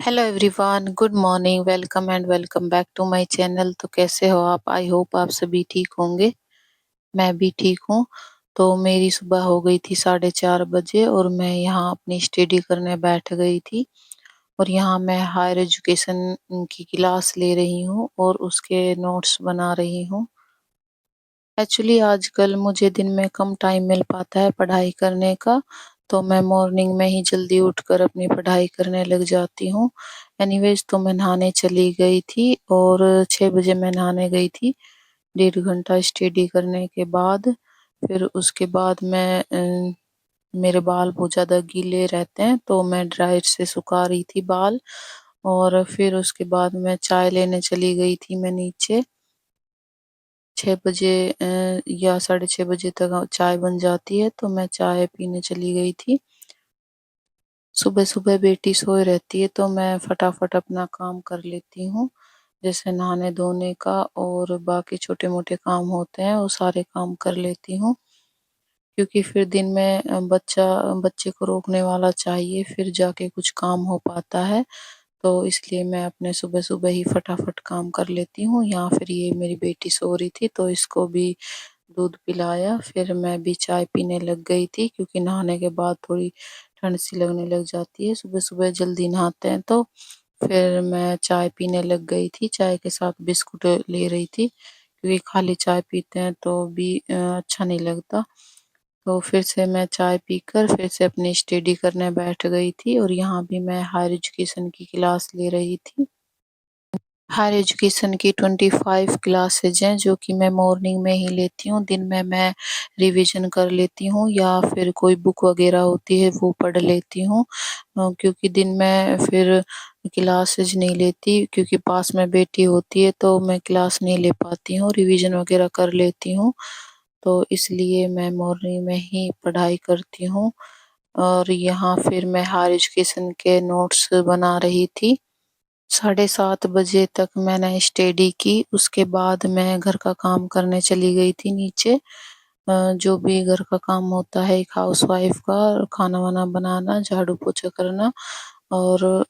Hello everyone, good morning, welcome and welcome back to my channel. तो कैसे हो आप? आई होप आप सभी ठीक होंगे। मैं भी ठीक हूँ। तो मेरी सुबह हो गई थी 4:30 बजे और मैं यहाँ अपनी स्टडी करने बैठ गई थी। और यहाँ मैं हायर एजुकेशन की क्लास ले रही हूँ और उसके नोट्स बना रही हूँ। एक्चुअली आजकल मुझे दिन में कम टाइम मिल पाता है पढ़ाई करने का, तो मैं मॉर्निंग में ही जल्दी उठकर अपनी पढ़ाई करने लग जाती हूँ। एनीवेज तो मैं नहाने चली गई थी और 6 बजे मैं नहाने गई थी। 1.5 घंटा स्टडी करने के बाद फिर उसके बाद मेरे बाल बहुत ज़्यादा गीले रहते हैं, तो मैं ड्रायर से सुखा रही थी बाल। और फिर उसके बाद मैं चाय लेने चली गई थी मैं नीचे। 6 बजे या 6:30 बजे तक चाय बन जाती है, तो मैं चाय पीने चली गई थी। सुबह-सुबह बेटी सोए रहती है, तो मैं फटाफट अपना काम कर लेती हूँ। जैसे नहाने-धोने का और बाकी छोटे-मोटे काम होते हैं, वो सारे काम कर लेती हूँ। क्योंकि फिर दिन में बच्चे को रोकने वाला चाहिए, फिर जाके कुछ काम हो पाता है। तो इसलिए मैं अपने सुबह-सुबह ही फटाफट काम कर लेती हूँ। या फिर ये मेरी बेटी सो रही थी, तो इसको भी दूध पिलाया, फिर मैं भी चाय पीने लग गई थी क्योंकि नहाने के बाद थोड़ी ठंड सी लगने लग जाती है। सुबह-सुबह जल्दी नहाते हैं तो फिर मैं चाय पीने लग गई थी। चाय के साथ बिस्कुट ले रही थी क्योंकि खाली चाय पीते हैं तो भी अच्छा नहीं लगता। तो फिर से मैं चाय पीकर फिर से अपनी स्टडी करने बैठ गई थी और यहाँ भी मैं हायर एजुकेशन की क्लास ले रही थी। हायर एजुकेशन की 25 क्लासेज हैं जो कि मैं मॉर्निंग में ही लेती हूँ। दिन में मैं रिवीजन कर लेती हूँ या फिर कोई बुक वगैरह होती है वो पढ़ लेती हूँ। क्योंकि दिन में फिर क्लासेज नहीं लेती क्योंकि पास में बेटी होती है तो मैं क्लास नहीं ले पाती हूँ, रिवीजन वगैरह कर लेती हूँ। तो इसलिए मैं मॉर्निंग में ही पढ़ाई करती हूँ। और यहाँ फिर मैं हायर एजुकेशन के नोट्स बना रही थी। 7:30 बजे तक मैंने स्टडी की, उसके बाद मैं घर का काम करने चली गई थी नीचे। जो भी घर का काम होता है एक हाउसवाइफ का, खाना-वाना बनाना, झाड़ू-पोछा करना और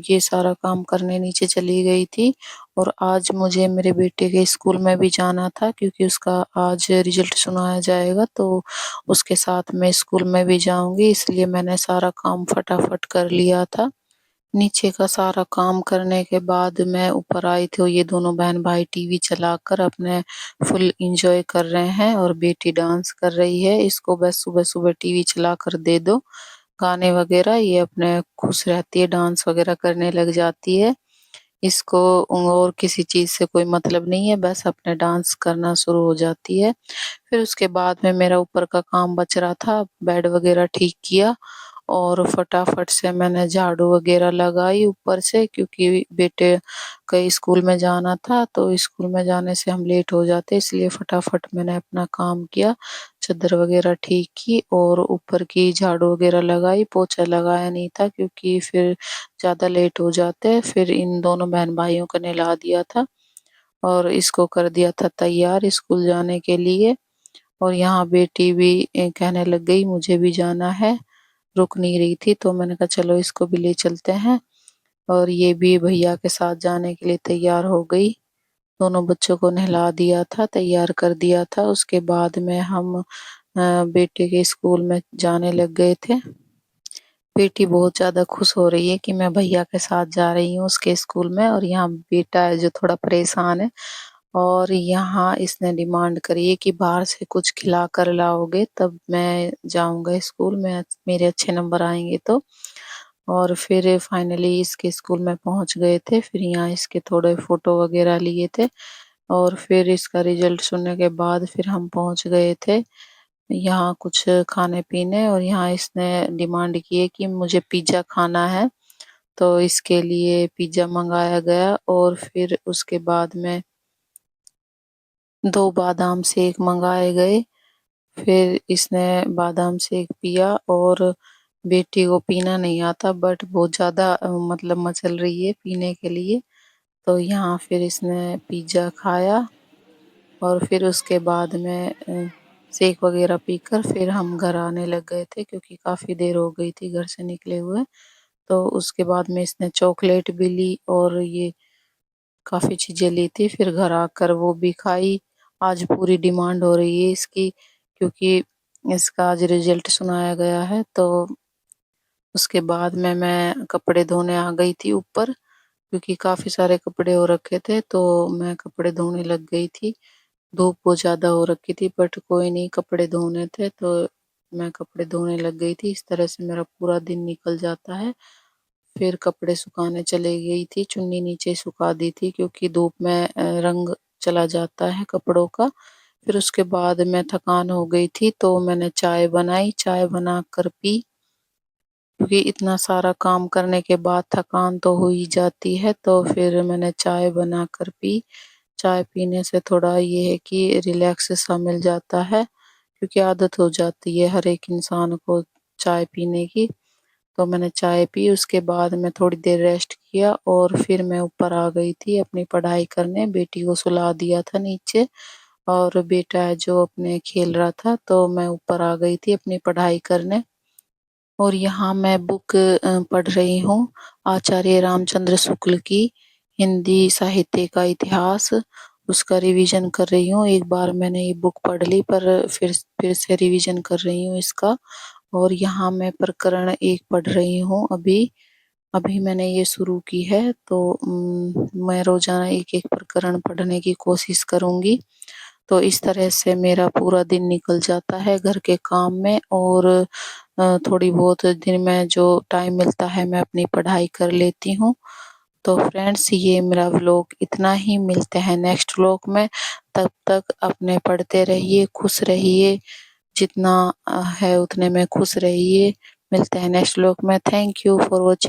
ये सारा काम करने नीचे चली गई थी। और आज मुझे मेरे बेटे के स्कूल में भी जाना था क्योंकि उसका आज रिजल्ट सुनाया जाएगा, तो उसके साथ मैं स्कूल में भी जाऊँगी, इसलिए मैंने सारा काम फटाफट कर लिया था। नीचे का सारा काम करने के बाद मैं ऊपर आई थी और ये दोनों बहन-भाई टीवी चलाकर अपने फुल एन्जॉय कर रहे हैं और बेटी डांस कर रही है। इसको बस सुबह-सुबह टीवी चलाकर दे दो, गाने वगैरह, ये अपने खुश रहती है, डांस वगैरह करने लग जाती है। इसको और किसी चीज़ से कोई मतलब नहीं है, बस अपने डांस करना शुरू हो जाती है। फिर उसके बाद में मेरा ऊपर का काम बच रहा था, बेड वगैरह ठीक किया और फटाफट से मैंने झाड़ू वगैरह लगाई ऊपर से क्योंकि बेटे के स्कूल में जाना था, तो स्कूल में जाने से हम लेट हो जाते इसलिए फटाफट मैंने अपना काम किया, चद्दर वगैरह ठीक की और ऊपर की झाड़ू वगैरह लगाई, पोछा लगाया नहीं था क्योंकि फिर ज़्यादा लेट हो जाते। फिर इन दोनों बहन-भाइयों को नहला दिया था और इसको कर दिया था तैयार स्कूल जाने के लिए। और यहाँ बेटी भी कहने लग गई मुझे भी जाना है, रुक नहीं रही थी, तो मैंने कहा चलो इसको भी ले चलते हैं और ये भी भैया के साथ जाने के लिए तैयार हो गई। दोनों बच्चों को नहला दिया था, तैयार कर दिया था, उसके बाद में हम बेटे के स्कूल में जाने लग गए थे। बेटी बहुत ज़्यादा खुश हो रही है कि मैं भैया के साथ जा रही हूँ उसके स्कूल में और यहाँ बेटा है जो थोड़ा परेशान है। और यहाँ इसने डिमांड करी है कि बाहर से कुछ खिला कर लाओगे तब मैं जाऊँगा स्कूल में, मेरे अच्छे नंबर आएँगे तो। और फिर फाइनली इसके स्कूल में पहुँच गए थे, फिर यहाँ इसके थोड़े फ़ोटो वगैरह लिए थे और फिर इसका रिज़ल्ट सुनने के बाद फिर हम पहुँच गए थे यहाँ कुछ खाने-पीने। और यहाँ इसने डिमांड की है कि मुझे पिज़्ज़ा खाना है, तो इसके लिए पिज़्ज़ा मँगाया गया और फिर उसके बाद में 2 बादाम शेक मँगाए गए। फिर इसने बादाम शेक पिया और बेटी को पीना नहीं आता बट बहुत ज़्यादा मतलब मचल रही है पीने के लिए। तो यहाँ फिर इसने पिज़्ज़ा खाया और फिर उसके बाद में शेक वग़ैरह पीकर फिर हम घर आने लग गए थे क्योंकि काफ़ी देर हो गई थी घर से निकले हुए। तो उसके बाद में इसने चॉकलेट भी ली और ये काफ़ी चीज़ें ली थी। फिर घर आकर वो भी खाई। आज पूरी डिमांड हो रही है इसकी, क्योंकि इसका आज रिज़ल्ट सुनाया गया है। तो उसके बाद में मैं कपड़े धोने आ गई थी ऊपर, क्योंकि काफ़ी सारे कपड़े हो रखे थे, तो मैं कपड़े धोने लग गई थी। धूप बहुत ज़्यादा हो रखी थी, बट कोई नहीं, कपड़े धोने थे तो मैं कपड़े धोने लग गई थी। इस तरह से मेरा पूरा दिन निकल जाता है। फिर कपड़े सुखाने चली गई थी, चुन्नी नीचे सुखा दी थी, क्योंकि धूप में रंग चला जाता है कपड़ों का। फिर उसके बाद मैं थकान हो गई थी, तो मैंने चाय बनाई, चाय बनाकर पी, क्योंकि इतना सारा काम करने के बाद थकान तो हो ही जाती है। तो फिर मैंने चाय बनाकर पी। चाय पीने से थोड़ा ये है कि रिलैक्स सा मिल जाता है, क्योंकि आदत हो जाती है हर एक इंसान को चाय पीने की। तो मैंने चाय पी, उसके बाद मैं थोड़ी देर रेस्ट किया और फिर मैं ऊपर आ गई थी अपनी पढ़ाई करने। बेटी को सुला दिया था नीचे और बेटा है जो अपने खेल रहा था, तो मैं ऊपर आ गई थी अपनी पढ़ाई करने। और यहाँ मैं बुक पढ़ रही हूँ, आचार्य रामचंद्र शुक्ल की हिंदी साहित्य का इतिहास। उसका रिवीजन कर रही हूँ। एक बार मैंने ये बुक पढ़ ली, पर फिर से रिवीजन कर रही हूँ इसका। और यहाँ मैं प्रकरण 1 पढ़ रही हूँ अभी। अभी मैंने ये शुरू की है, तो मैं रोज़ाना एक-एक प्रकरण पढ़ने की कोशिश करूँगी। तो इस तरह से मेरा पूरा दिन निकल जाता है घर के काम में, और थोड़ी बहुत दिन में जो टाइम मिलता है मैं अपनी पढ़ाई कर लेती हूँ। तो फ्रेंड्स, ये मेरा व्लॉग इतना ही। मिलते हैं नेक्स्ट व्लॉग में। तब तक अपने पढ़ते रहिए, खुश रहिए, जितना है उतने में खुश रहिए। मिलते हैं नेक्स्ट व्लॉग में। Thank you for watching.